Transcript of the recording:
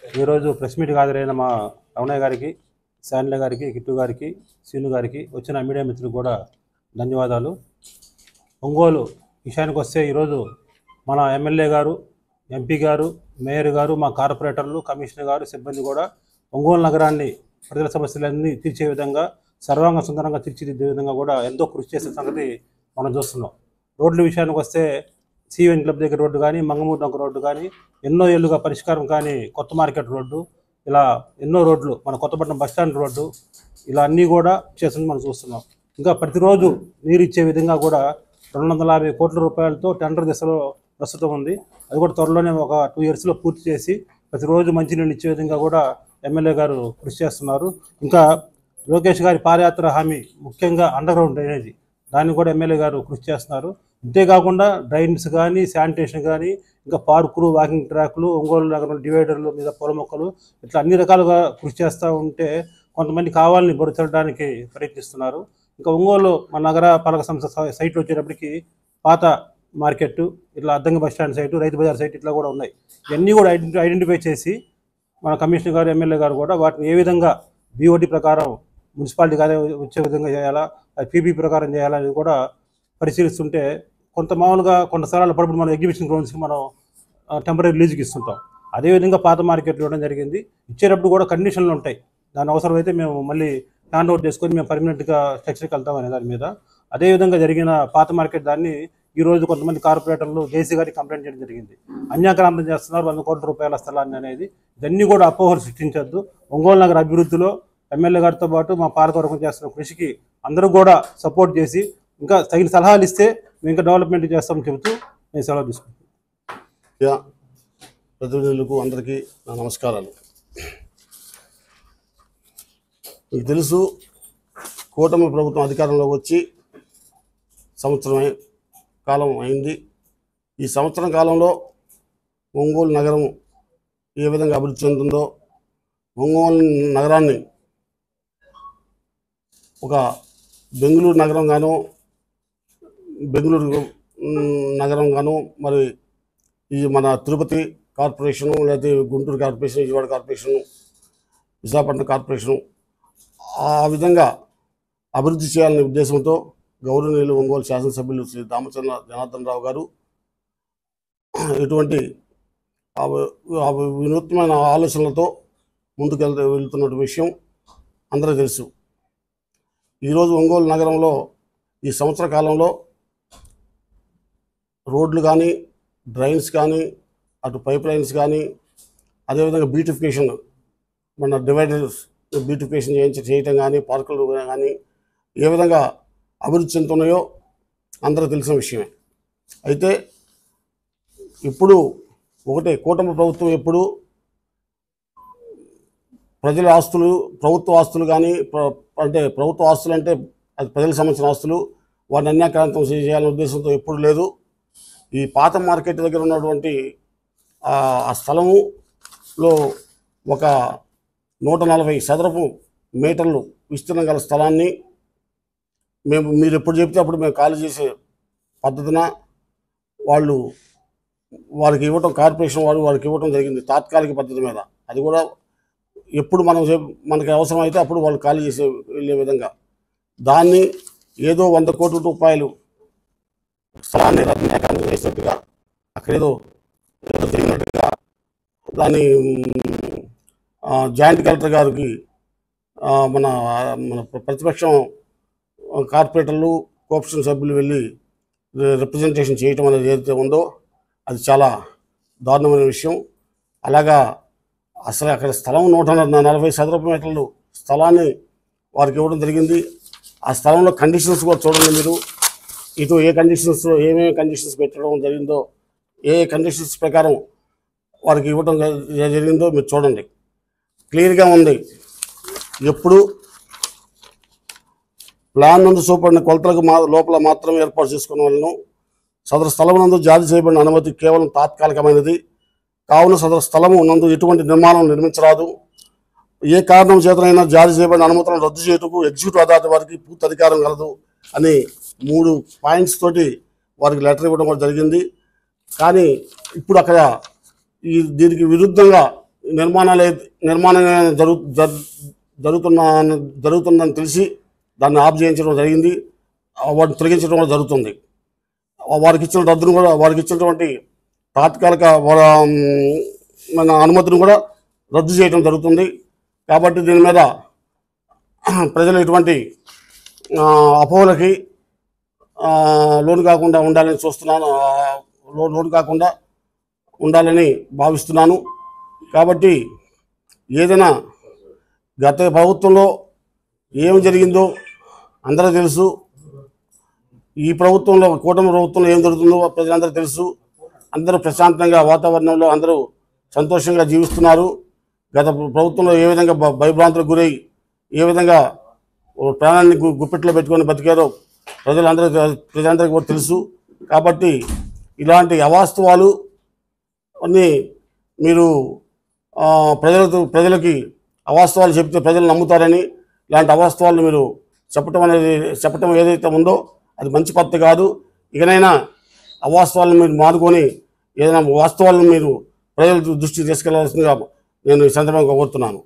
ఈరోజు ప్రెస్ మీట్కి హాజరైన మా రమణయ్య గారికి, శాన్ల గారికి, కిట్టు గారికి, సీను గారికి, వచ్చిన మీడియా మిత్రులకు కూడా ధన్యవాదాలు. ఒంగోలు విషయానికి వస్తే ఈరోజు మన ఎమ్మెల్యే గారు, ఎంపీ గారు, మేయర్ గారు, మా కార్పొరేటర్లు, కమిషనర్ గారు, సిబ్బంది కూడా ఒంగోలు నగరాన్ని ప్రజల సమస్యలన్నీ తీర్చే విధంగా, సర్వాంగ సుందరంగా తీర్చిదిద్దే విధంగా కూడా ఎంతో కృషి చేసే సంగతి మనం చూస్తున్నాం. రోడ్ల విషయానికి వస్తే సివెన్ క్లబ్ దగ్గర రోడ్డు కానీ, మంగమూరు నగర్ రోడ్డు కానీ, ఎన్నో ఏళ్ళుగా పరిష్కారం కానీ కొత్త మార్కెట్ రోడ్డు, ఇలా ఎన్నో రోడ్లు, మన కొత్తపట్నం బస్టాండ్ రోడ్డు, ఇలా అన్నీ కూడా చేస్తుంది మనం చూస్తున్నాం. ఇంకా ప్రతిరోజు నీరు ఇచ్చే విధంగా కూడా 250 కోట్ల రూపాయలతో టెండర్ దిశలో ప్రస్తుతం ఉంది. అది కూడా త్వరలోనే ఒక 2 yearsలో పూర్తి చేసి ప్రతిరోజు మంచినీళ్ళు ఇచ్చే విధంగా కూడా ఎమ్మెల్యే గారు కృషి చేస్తున్నారు. ఇంకా లోకేష్ గారి పాదయాత్ర హామీ ముఖ్యంగా అండర్ గ్రౌండ్ డ్రైనేజీ, దాన్ని కూడా ఎమ్మెల్యే గారు కృషి చేస్తున్నారు. అంతేకాకుండా డ్రైన్స్ కానీ, శానిటేషన్ కానీ, ఇంకా పార్కులు, వాకింగ్ ట్రాక్లు, ఒంగోలు నగరం డివైడర్ల మీద పూల మొక్కలు, ఇట్లా అన్ని రకాలుగా కృషి చేస్తూ ఉంటే కొంతమంది కావాలని బొరచడానికి ప్రయత్నిస్తున్నారు. ఇంకా ఒంగోలు మన నగర పాలక సంస్థ సైట్లు వచ్చేటప్పటికి పాత మార్కెట్, ఇట్లా Addanki bus stand site, Rythu Bazar site ఇట్లా కూడా ఉన్నాయి. ఇవన్నీ కూడా ఐడెంటిఫై చేసి మన కమిషనర్ గారు, ఎమ్మెల్యే గారు కూడా వాటిని ఏ విధంగా BOT ప్రకారం మున్సిపాలిటీ కానీ వచ్చే విధంగా చేయాలా, PB ప్రకారం చేయాలని కూడా పరిశీలిస్తుంటే కొంత మామూలుగా కొంత స్థలాల పడుపుడు మనం ఎగ్జిబిషన్ గ్రౌండ్స్కి మనం టెంపరీ రిలీజ్కి ఇస్తుంటాం. అదేవిధంగా పాత మార్కెట్లు ఇవ్వడం జరిగింది. ఇచ్చేటప్పుడు కూడా కండిషన్లు ఉంటాయి. దాని అవసరమైతే మేము మళ్ళీ హ్యాండ్ ఓవర్ చేసుకొని మేము పర్మనెంట్గా స్ట్రక్చర్కి వెళ్తాం అనే దాని మీద. అదేవిధంగా జరిగిన పాత మార్కెట్ దాన్ని ఈరోజు కొంతమంది కార్పొరేటర్లు జేసీ గారికి కంప్లైంట్ చేయడం జరిగింది. అన్యాక్రాంతం చేస్తున్నారు 100 కోట్ల రూపాయల స్థలాన్ని అనేది. ఇవన్నీ కూడా అపోహలు సృష్టించొద్దు. ఒంగోలు నగర అభివృద్ధిలో ఎమ్మెల్యే గారితో పాటు మా పాలకవర్గం చేస్తున్న కృషికి అందరూ కూడా సపోర్ట్ చేసి ఇంకా తగిన సలహాలు ఇస్తే మేము ఇంకా డెవలప్మెంట్ చేస్తామని చెబుతూ నేను సెలవు తీసుకుంటాను. ప్రతినిధులకు అందరికీ నా నమస్కారాలు. మీకు తెలుసు, కూటమి ప్రభుత్వం అధికారంలోకి వచ్చి సంవత్సరం కాలం అయింది. ఈ సంవత్సరం కాలంలో ఒంగోలు నగరం ఏ విధంగా అభివృద్ధి చెందుతుందో, ఒంగోలు నగరాన్ని ఒక బెంగళూరు నగరం గాను, బెంగళూరు నగరం గాను, మరి ఈ మన తిరుపతి కార్పొరేషను, లేకపోతే Guntur corporation, Vijayawada corporation, Visakhapatnam corporation, ఆ విధంగా అభివృద్ధి చేయాలనే ఉద్దేశంతో గౌరవనీయులు ఒంగోలు శాసనసభ్యులు శ్రీ దామచంద్ర జనార్దన్ రావు గారు ఇటువంటి వినూత్నమైన ఆలోచనలతో ముందుకు వెళ్తున్న విషయం అందరూ తెలుసు. ఈరోజు ఒంగోలు నగరంలో ఈ సంవత్సర కాలంలో రోడ్లు కానీ, డ్రైన్స్ కానీ, అటు పైప్ లైన్స్ కానీ, అదేవిధంగా బ్యూటిఫికేషన్, మన డివైడర్స్ బ్యూటిఫికేషన్ చేయటం కానీ, పార్కులు కానీ ఏ విధంగా అభివృద్ధి చెందుతున్నాయో అందరూ తెలిసిన విషయమే. అయితే ఇప్పుడు ఒకటే, కూటమి ప్రభుత్వం ఎప్పుడు ప్రజల ఆస్తులు, ప్రభుత్వ ఆస్తులు కానీ, అంటే ప్రభుత్వ ఆస్తులు అంటే అది ప్రజలకు సంబంధించిన ఆస్తులు, వాటిని అన్యాక్రాంతం చేయాలనే ఉద్దేశంతో ఎప్పుడు లేదు. ఈ పాత మార్కెట్ దగ్గర ఉన్నటువంటి ఆ స్థలములో ఒక 140 చదరపు మీటర్లు విస్తీర్ణం గల స్థలాన్ని మీరు ఎప్పుడు చెప్తే అప్పుడు మేము ఖాళీ చేసే పద్ధతిన వారికి ఇవ్వటం, కార్పొరేషన్ వారికి ఇవ్వటం జరిగింది తాత్కాలిక పద్ధతి మీద. అది కూడా ఎప్పుడు మనకి అవసరమైతే అప్పుడు వాళ్ళు ఖాళీ చేసే వెళ్ళే విధంగా దాన్ని ఏదో 100 కోట్ల రూపాయలు స్థలాన్ని రద్దు చేసినట్టుగా, అక్కడేదో జరిగినట్టుగా దాన్ని జాయింట్ కలెక్టర్ గారికి మన ప్రతిపక్షం కార్పొరేటర్లు, కోఆపరేషన్ సభ్యులు వెళ్ళి రిప్రజెంటేషన్ చేయటం అనేది ఏదైతే ఉందో అది చాలా దారుణమైన విషయం. అలాగా అసలు అక్కడ స్థలం 140 చదరపు మీటర్లు స్థలాన్ని వారికి ఇవ్వడం జరిగింది. ఆ స్థలంలో కండిషన్స్ కూడా చూడండి మీరు. ఇటు ఏ కండిషన్స్లో ఏమేమి కండిషన్స్ పెట్టడం జరిగిందో, ఏ కండిషన్స్ ప్రకారం వారికి ఇవ్వడం జరిగిందో మీరు చూడండి. క్లియర్గా ఉంది. ఎప్పుడు ప్లాన్ నందు చూపడిన కొలతలకు లోపల మాత్రమే ఏర్పాటు చేసుకున్న వాళ్ళను, సదరు స్థలం నందు జారీ చేయబడిన అనుమతి కేవలం తాత్కాలికమైనది కావున సదరు స్థలము నందు ఎటువంటి నిర్మాణం నిర్మించరాదు. ఏ కారణం చేతనైనా జారీ చేయబడిన అనుమతులను రద్దు చేయుటకు ఎగ్జిక్యూటివ్ అథారిటీ వారికి పూర్తి అధికారం కలదు అని 3 పాయింట్స్ తోటి వారికి లెటర్ ఇవ్వడం కూడా జరిగింది. కానీ ఇప్పుడు అక్కడ దీనికి విరుద్ధంగా నిర్మాణం జరుగుతుందని తెలిసి దాన్ని ఆఫ్ చేయించడం జరిగింది. వాటిని తొలగించడం కూడా జరుగుతుంది. వారికి ఇచ్చిన రద్దును కూడా, వారికి ఇచ్చినటువంటి తాత్కాలిక మన అనుమతిని కూడా రద్దు చేయడం జరుగుతుంది. కాబట్టి దీని మీద ప్రజలు ఎటువంటి అపోహలకి లోను కాకుండా ఉండాలని చూస్తున్నాను, లోను కాకుండా ఉండాలని భావిస్తున్నాను. కాబట్టి ఏదైనా గత ప్రభుత్వంలో ఏం జరిగిందో అందరూ తెలుసు. ఈ ప్రభుత్వంలో, కూటమి ప్రభుత్వంలో ఏం జరుగుతుందో ప్రజలందరూ తెలుసు. అందరూ ప్రశాంతంగా వాతావరణంలో అందరూ సంతోషంగా జీవిస్తున్నారు. గత ప్రభుత్వంలో ఏ విధంగా భయభ్రాంతులకు గురై ఏ విధంగా ప్రాణాన్ని గుప్పెట్లో పెట్టుకొని బతికారో ప్రజలందరికీ కూడా తెలుసు. కాబట్టి ఇలాంటి అవాస్తవాలు అన్నీ మీరు ప్రజలకి అవాస్తవాలు చెప్తే ప్రజలు నమ్ముతారని, ఇలాంటి అవాస్తవాలను మీరు చెప్పటం ఏదైతే ఉందో అది మంచి పద్ధతి కాదు. ఇకనైనా అవాస్తవాలను మీరు మానుకొని ఏదైనా వాస్తవాలను మీరు ప్రజల దృష్టికి తీసుకెళ్లాల్సిందిగా నేను ఈ సందర్భంగా కోరుతున్నాను.